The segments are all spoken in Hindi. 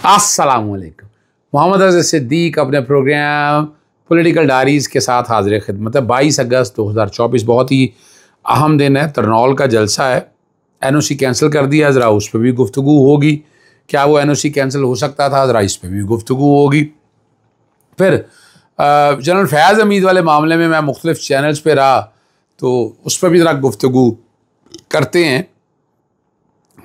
अस्सलामुअलैकुम। मोहम्मद अज़हर सिद्दीक अपने प्रोग्राम पॉलिटिकल डायरीज़ के साथ हाज़िर खिदमत है। 22 अगस्त 2024 बहुत ही अहम दिन है। तरनौल का जलसा है, NOC कैंसिल कर दिया, ज़रा उस पर भी गुफ्तगू होगी। क्या वो NOC कैंसिल हो सकता था, ज़रा इस पर भी गुफ्तगू होगी। फिर जनरल फैज़ हमीद वाले मामले में मैं मुख्तलिफ़ चैनल्स पर रहा तो उस पर भी ज़रा गुफ्तगू करते हैं।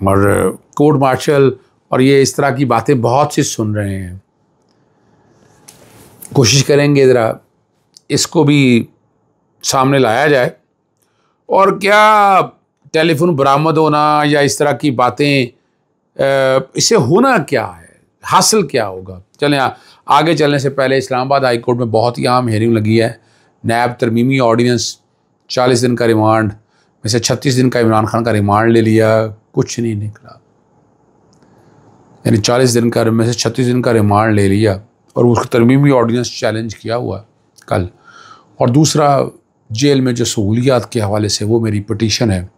और कोर्ट मार्शल और ये इस तरह की बातें बहुत सी सुन रहे हैं, कोशिश करेंगे ज़रा इसको भी सामने लाया जाए। और क्या टेलीफोन बरामद होना या इस तरह की बातें, इससे होना क्या है, हासिल क्या होगा। चलें आगे चलने से पहले इस्लामाबाद हाई कोर्ट में बहुत ही अहम हेयरिंग लगी है। नैब तरमीमी ऑर्डिनेंस 40 दिन का रिमांड में से 36 दिन का इमरान खान का रिमांड ले लिया, कुछ नहीं निकला। यानी 40 दिन का में से 36 दिन का रिमांड ले लिया और उसको तरमीमी ऑर्डिनेंस चैलेंज किया हुआ कल। और दूसरा, जेल में जो सहूलियात के हवाले से वो मेरी पटिशन है।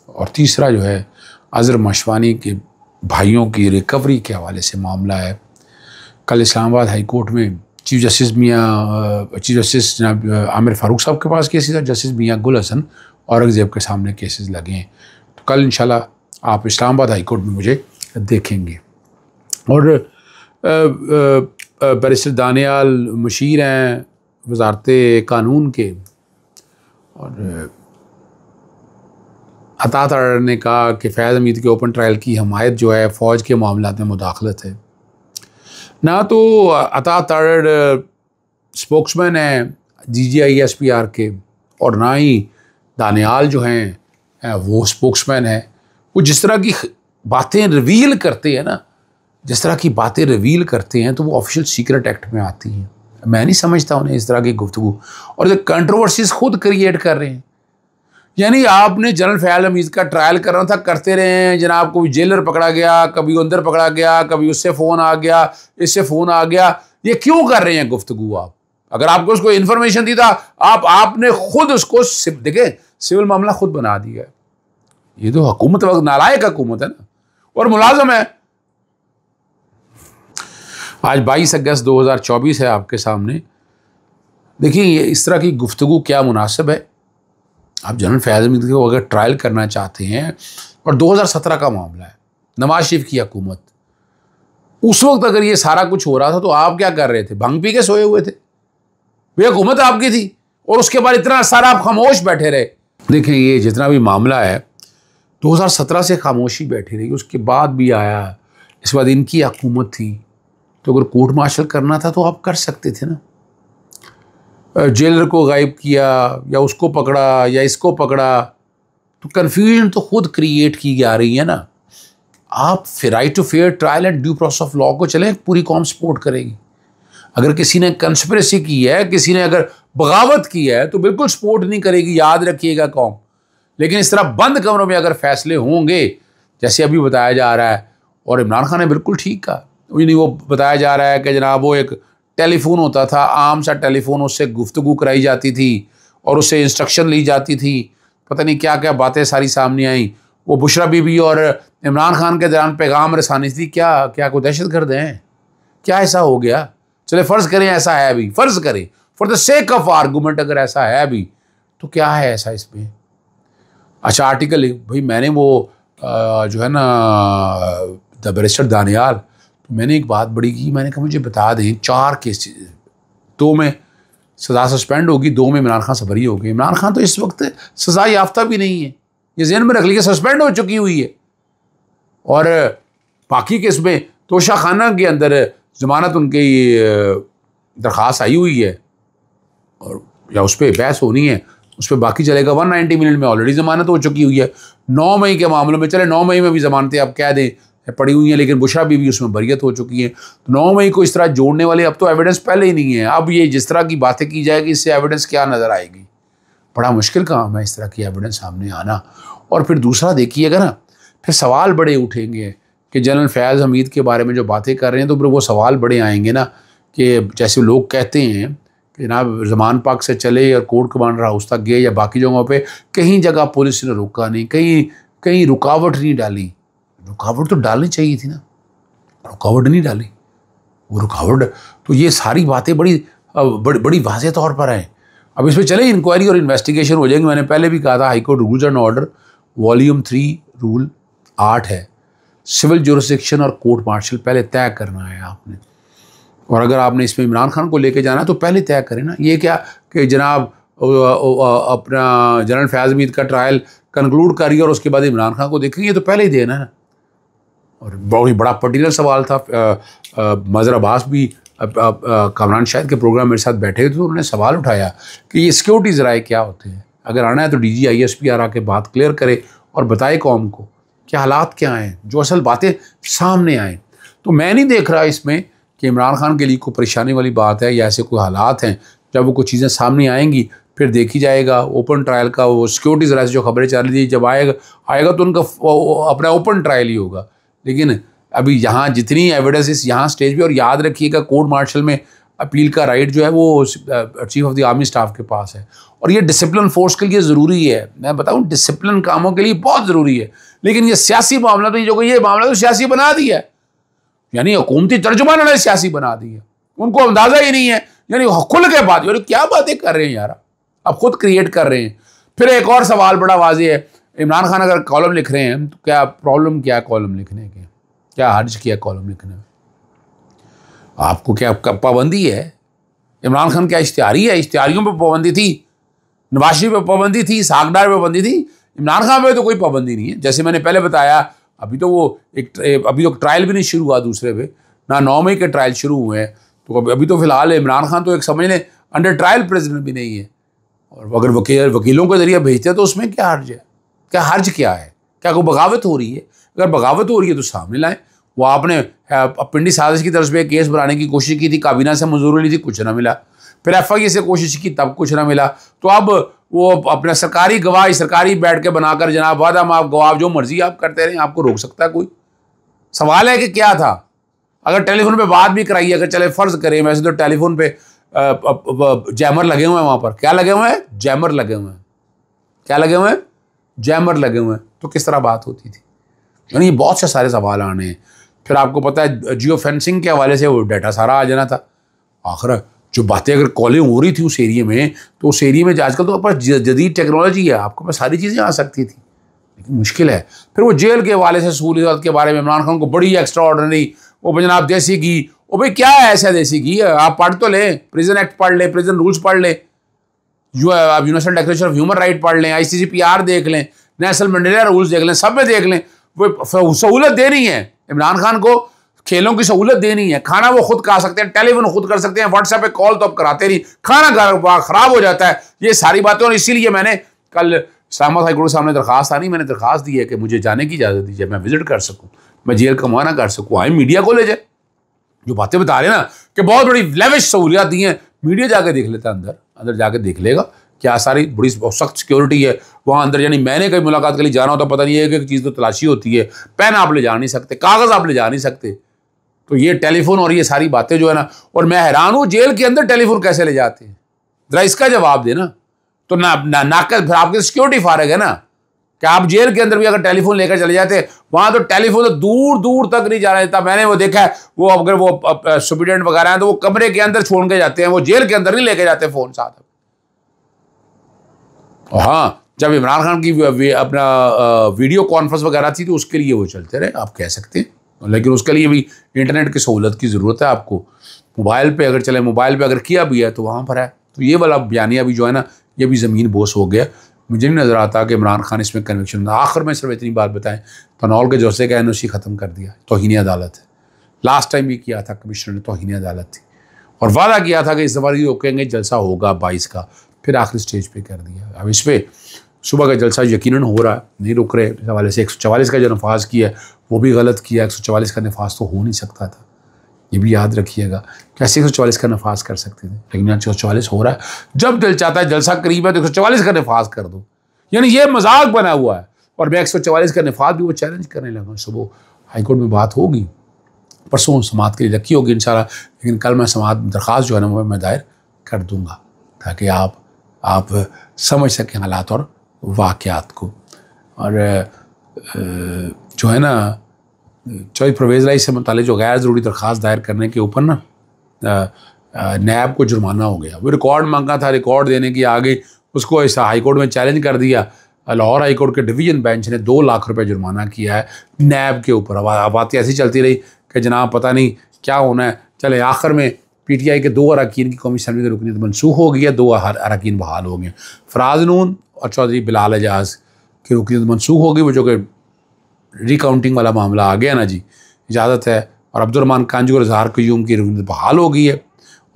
और तीसरा जो है अज़हर मशवानी के भाइयों की रिकवरी के हवाले से मामला है। कल इस्लामाबाद हाई कोर्ट में चीफ जस्टिस जनाब आमिर फ़ारूक साहब के पास केसेस है, जस्टिस मियाँ गुल हसन औरंगज़ेब के सामने केसेस लगे हैं। तो कल इंशाल्लाह आप इस्लामाबाद हाई कोर्ट में मुझे देखेंगे। और बैरिस्टर दानियाल मुशीर हैं वज़ारत कानून के, और अता तारड़ ने कहा कि फैज़ हमीद के ओपन ट्रायल की हमायत जो है फ़ौज के मामलात में मुदाखलत है। ना तो अता तारड़ स्पोक्समैन हैं GGI SPR के, और ना ही दानियाल जो हैं वो स्पोक्समैन हैं। वो जिस तरह की बातें रिवील करते हैं ना, जिस तरह की बातें रिवील करते हैं तो वो ऑफिशियल सीक्रेट एक्ट में आती हैं। मैं नहीं समझता उन्हें इस तरह की गुफ्तगू, और जो कंट्रोवर्सीज खुद क्रिएट कर रहे हैं। यानी आपने जनरल फैज़ हमीद का ट्रायल करना था, करते रहे हैं जनाब। कोई जेलर पकड़ा गया, कभी अंदर पकड़ा गया, कभी उससे फ़ोन आ गया, इससे फ़ोन आ गया। ये क्यों कर रहे हैं गुफ्तगू आप? अगर आपको उसको इन्फॉर्मेशन दी था, आपने खुद उसको देखे सिविल मामला खुद बना दिया। ये तो हुकूमत वक्त नालायक हुकूमत है ना, और मुलाजम है। आज 22 अगस्त 2024 है आपके सामने। देखिए ये इस तरह की गुफ्तगू क्या मुनासिब है। आप जनरल फैज़ हमीद को अगर ट्रायल करना चाहते हैं, और 2017 का मामला है, नवाज शरीफ की हुकूमत, उस वक्त अगर ये सारा कुछ हो रहा था तो आप क्या कर रहे थे? भंग पी के सोए हुए थे? ये हुकूमत आपकी थी, और उसके बाद इतना सारा आप खामोश बैठे रहे। देखिए ये जितना भी मामला है 2017 से खामोशी बैठी रही, उसके बाद भी आया। इस बाद इनकी हुकूमत थी, तो अगर कोर्ट मार्शल करना था तो आप कर सकते थे ना। जेलर को गायब किया, या उसको पकड़ा, या इसको पकड़ा, तो कन्फ्यूजन तो खुद क्रिएट की जा रही है ना। आप right to fair trial and due process of law को चलें, पूरी कौम सपोर्ट करेगी। अगर किसी ने कंस्पिरेसी की है, किसी ने अगर बगावत की है, तो बिल्कुल सपोर्ट नहीं करेगी, याद रखिएगा कौम। लेकिन इस तरह बंद कमरों में अगर फैसले होंगे, जैसे अभी बताया जा रहा है, और इमरान खान ने बिल्कुल ठीक कहा, नहीं वो बताया जा रहा है कि जनाब वो एक टेलीफोन होता था, आम सा टेलीफोन, उससे गुफ्तगू कराई जाती थी और उससे इंस्ट्रक्शन ली जाती थी। पता नहीं क्या क्या बातें सारी सामने आई। वो बुशरा बीबी और इमरान खान के दौरान पैगाम रसानी थी। क्या कोई दहशतगर्द हैं? क्या ऐसा हो गया? चले फ़र्ज़ करें ऐसा है भी, फ़र्ज़ करें for the sake of argument, अगर ऐसा है भी तो क्या है ऐसा इसमें? अच्छा आर्टिकल भाई मैंने वो जो है ना द बैरिस्टर दानियाल, तो मैंने एक बात बड़ी की, मैंने कहा मुझे बता दें 4 केस, 2 में सज़ा सस्पेंड होगी, 2 में इमरान खान से बरी हो गई। इमरान खान तो इस वक्त सज़ा याफ्ता भी नहीं है, ये ज़हन में रख लीजिए, सस्पेंड हो चुकी हुई है। और बाकी केस में तोशा खाना के अंदर ज़मानत उनकी दरख्वास्त आई हुई है, और या उस पर बहस होनी है, उस पर बाकी चलेगा। 190 मिनट में ऑलरेडी ज़मानत हो चुकी हुई है। 9 मई के मामलों में, चले 9 मई में भी ज़मानतें आप कह दें पड़ी हुई हैं, लेकिन बुशरा बीबी उसमें बरियत हो चुकी है। तो 9 मई को इस तरह जोड़ने वाले अब तो एविडेंस पहले ही नहीं है। अब ये जिस तरह की बातें की जाएगी, इससे एविडेंस क्या नज़र आएगी? बड़ा मुश्किल काम है इस तरह की एविडेंस सामने आना। और फिर दूसरा देखिएगा ना, फिर सवाल बड़े उठेंगे कि जनरल फैज़ हमीद के बारे में जो बातें कर रहे हैं, तो फिर वो सवाल बड़े आएंगे ना कि जैसे लोग कहते हैं कि जनाब ज़मान पाक से चले और कोर्ट कमांडर हाउस तक गए या बाकी जगहों पे, कहीं जगह पुलिस ने रोका नहीं, कहीं रुकावट नहीं डाली। रुकावट तो डालनी चाहिए थी ना। रुकावट नहीं डाली, वो रुकावट। तो ये सारी बातें बड़ी वाज़ेह तौर पर हैं। अब इसमें चले इंक्वायरी और इन्वेस्टिगेशन हो जाएंगी। मैंने पहले भी कहा था, high court rules and order volume 3 rule 8 है, सिविल जुरिस्डिक्शन और कोर्ट मार्शल पहले तय करना है आपने। और अगर आपने इसमें इमरान खान को लेके जाना तो पहले तय करें ना। ये क्या कि जनाब अपना जनरल फैज़ हमीद का ट्रायल कंक्लूड करिए और उसके बाद इमरान खान को देखेंगे, ये तो पहले ही देना है। और बहुत ही बड़ा पर्टिकुलर सवाल था। मज़हर अब्बास भी कामरान शाहिद के प्रोग्राम मेरे साथ बैठे थे, तो उन्होंने सवाल उठाया कि ये सिक्योरिटी ज़राए क्या होते हैं। अगर आना है तो DG ISP आके बात क्लियर करे और बताए कौम को कि हालात क्या हैं, जो असल बातें सामने आएँ। तो मैं नहीं देख रहा इसमें कि इमरान खान के लिए कोई परेशानी वाली बात है या ऐसे कोई हालात हैं। जब वो कुछ चीज़ें सामने आएंगी फिर देखी जाएगा। ओपन ट्रायल का वो सिक्योरिटी ज़रा से जो खबरें चल रही थी, जब आएगा तो उनका अपना ओपन ट्रायल ही होगा। लेकिन अभी यहाँ जितनी एविडेंसेस यहाँ स्टेज पे, और याद रखिएगा कोर्ट मार्शल में अपील का राइट जो है वो chief of the army staff के पास है। और ये डिसिप्लिन फोर्स के लिए ज़रूरी है। मैं बताऊँ, डिसिप्लिन कामों के लिए बहुत ज़रूरी है। लेकिन ये सियासी मामला तो ये मामला तो सियासी बना दिया है, यानी हुकूमती तर्जुमान ने सियासी बना दी है। उनको अंदाज़ा ही नहीं है, यानी खुल के बात, यानी क्या बातें कर रहे हैं यार, अब खुद क्रिएट कर रहे हैं। फिर एक और सवाल बड़ा वाज़ेह है, इमरान खान अगर कॉलम लिख रहे हैं तो क्या प्रॉब्लम क्या है कॉलम लिखने के, क्या हर्ज किया कॉलम लिखने में? आपको क्या पाबंदी है? इमरान खान क्या इश्तिहारी है? इश्तिहारियों पर पाबंदी थी, नवाज शरीफ पर पाबंदी थी, सागडार पर पाबंदी थी, इमरान खान पर तो कोई पाबंदी नहीं है। जैसे मैंने पहले बताया, अभी तो ट्रायल भी नहीं शुरू हुआ दूसरे पे, ना 9 मई के ट्रायल शुरू हुए हैं। तो अभी तो फिलहाल इमरान खान तो एक समझ लें अंडर ट्रायल प्रेसिडेंट भी नहीं है। और अगर वकीलों के जरिए भेजते हैं तो उसमें क्या हर्ज है? क्या हर्ज क्या है? क्या कोई बगावत हो रही है? अगर बगावत हो रही है तो सामने लाएं। वो आपने पिंडी साजिश की तरफ से केस बनाने की कोशिश की थी, काबीना से मंजूरी ली थी, कुछ ना मिला। फिर FIA से कोशिश की, तब कुछ ना मिला। तो अब वो अपना सरकारी गवाह सरकारी बैठ के बनाकर जनाब वादा आप गवाह जो मर्जी आप करते रहें, आपको रोक सकता है कोई? सवाल है कि क्या था? अगर टेलीफोन पे बात भी कराई, अगर चले फ़र्ज़ करें, वैसे तो टेलीफोन पे जैमर लगे हुए हैं वहाँ पर। क्या लगे हुए हैं? जैमर लगे हुए हैं। क्या लगे हुए हैं? जैमर लगे हुए हैं। तो किस तरह बात होती थी? यानी बहुत से सारे सवाल आने हैं। फिर आपको पता है जियो फेंसिंग के हवाले से वो डाटा सारा आ जाना था। आखिर जो बातें अगर कॉलिंग हो रही थी उस एरिया में, तो उस एरिया में आजकल तो आपके पास जदीद टेक्नोलॉजी है, आपके पास सारी चीज़ें आ सकती थी, लेकिन मुश्किल है। फिर वो जेल के हवाले से सहूलियत के बारे में इमरान खान को बड़ी एक्स्ट्रा ऑर्डनरी, वो जनाब देसी घी, वो भाई क्या है ऐसा देसी घी? आप पढ़ तो लें, प्रिजन एक्ट पढ़ लें, प्रिजन रूल्स पढ़ लें, आप universal declaration of human right पढ़ लें, ICCPR देख लें, नेशनल मंडेला रूल्स देख लें, सब में देख लें। वो सहूलत देनी है इमरान खान को, खेलों की सहूलत देनी है। खाना वो खुद खा सकते हैं, टेलीफोन खुद कर सकते हैं, व्हाट्सएप पे कॉल तो अब कराते नहीं, खाना खराब हो जाता है, ये सारी बातें। और इसीलिए मैंने कल इस्लामाबाद हाईकोर्ट के सामने दरखास्त आनी, मैंने दरखास्त दी है कि मुझे जाने की इजाज़त दीजिए, मैं विजिट कर सकूँ, मैं जेल का मुआयना कर सकूँ। आए मीडिया को ले जाए, जो बातें बता रहे हैं ना कि बहुत बड़ी लेविश सहूलियात दी हैं, मीडिया जाके देख लेता है, अंदर जाके देख लेगा क्या सारी बड़ी सख्त सिक्योरिटी है वहाँ अंदर। यानी मैंने कहीं मुलाकात के लिए जाना होता, पता नहीं है कि चीज़ तो तलाशी होती है, पेन आप ले जा नहीं सकते, कागज़ आप ले जा नहीं सकते। तो ये टेलीफोन और ये सारी बातें जो है ना, और मैं हैरान हूँ जेल के अंदर टेलीफोन कैसे ले जाते हैं, जरा इसका जवाब देना। तो फिर आपकी सिक्योरिटी फारग है ना, कि आप जेल के अंदर भी अगर टेलीफोन लेकर चले जाते, वहाँ तो टेलीफोन तो दूर दूर तक नहीं जाना देता। मैंने वो देखा है, वो अगर वो स्टूडेंट वगैरह हैं तो वो कमरे के अंदर छोड़ के जाते हैं, वो जेल के अंदर नहीं लेके जाते फ़ोन साथ। हाँ, जब इमरान खान की अपना वीडियो कॉन्फ्रेंस वगैरह थी तो उसके लिए वो चलते रहे, आप कह सकते हैं, लेकिन उसके लिए भी इंटरनेट की सहूलत की ज़रूरत है आपको। मोबाइल पे अगर चले, मोबाइल पे अगर किया भी है तो वहाँ पर है। तो ये वाला बयानिया भी जो है ना, ये भी ज़मीन बोस हो गया। मुझे नहीं नज़र आता कि इमरान खान इसमें कन्विक्शन। आखिर में सिर्फ इतनी बात बताएं, तनौल के जलसे का NOC ख़त्म कर दिया, तौहीन अदालत है। लास्ट टाइम भी किया था कमिश्नर ने, तौहीन अदालत थी, और वादा किया था कि इस दफ़ा ही रोकेंगे, जलसा होगा 22 का, फिर आखिरी स्टेज पे कर दिया। अब इस पर सुबह का जलसा यकीनन हो रहा है, नहीं रुक रहे। इस हवाले से 144 का जो नफाज किया है वो भी गलत किया। 144 का नफाज तो हो नहीं सकता था, ये भी याद रखिएगा। कैसे 144 का नफाज कर सकते थे, लेकिन 144 हो रहा है। जब दिल चाहता है, जलसा करीब है तो 144 का नफाज कर दो, यानी ये मजाक बना हुआ है। और मैं 144 का नफाज भी वो चैलेंज करने लगा। सुबह हाईकोर्ट में बात होगी, परसों समाअत के लिए रखी होगी इंशाल्लाह, लेकिन कल मैं समाअत दरख्वास्त जो है ना वो मैं दायर कर दूँगा, ताकि आप समझ सकें हालात और वाक़यात को। और जो है ना, चौधरी परवेज़ इलाही से मुताल्लिक़ जो गैर ज़रूरी दरख्वास्त दायर करने के ऊपर ना नैब को जुर्माना हो गया। वो रिकॉर्ड मांगा था, रिकॉर्ड देने की आगे उसको ऐसा हाई कोर्ट में चैलेंज कर दिया। लाहौर हाई कोर्ट के डिवीज़न बेंच ने 2 लाख रुपए जुर्माना किया है नैब के ऊपर। अब बातें ऐसी चलती रही कि जनाब पता नहीं क्या होना है। चले आखिर में PTI के 2 अरकान की कौमी असम्बली की रुकनीत मनसूख हो गई है, 2 अरकान बहाल हो गए। फराज नून और चौधरी बिलाल एजाज की रुकनीत मनसूख हो गई, वो जो कि रिकाउंटिंग वाला मामला आ गया ना जी, इजाज़त है। और अब्दुर्रहमान कांजू और इज़हार क़य्यूम की रुकनीत बहाल हो गई है।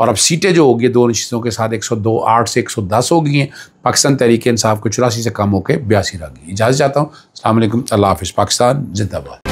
और अब सीटें जो होगी 2 नशिस्तों के साथ 108 से 110 हो गई हैं। पाकिस्तान तहरीक इंसाफ को 84 से कम होकर 82 रह गई। इजाज़त चाहता हूँ। अस्सलाम वालेकुम, अल्लाह हाफ़िज़। पाकिस्तान जिंदाबाद।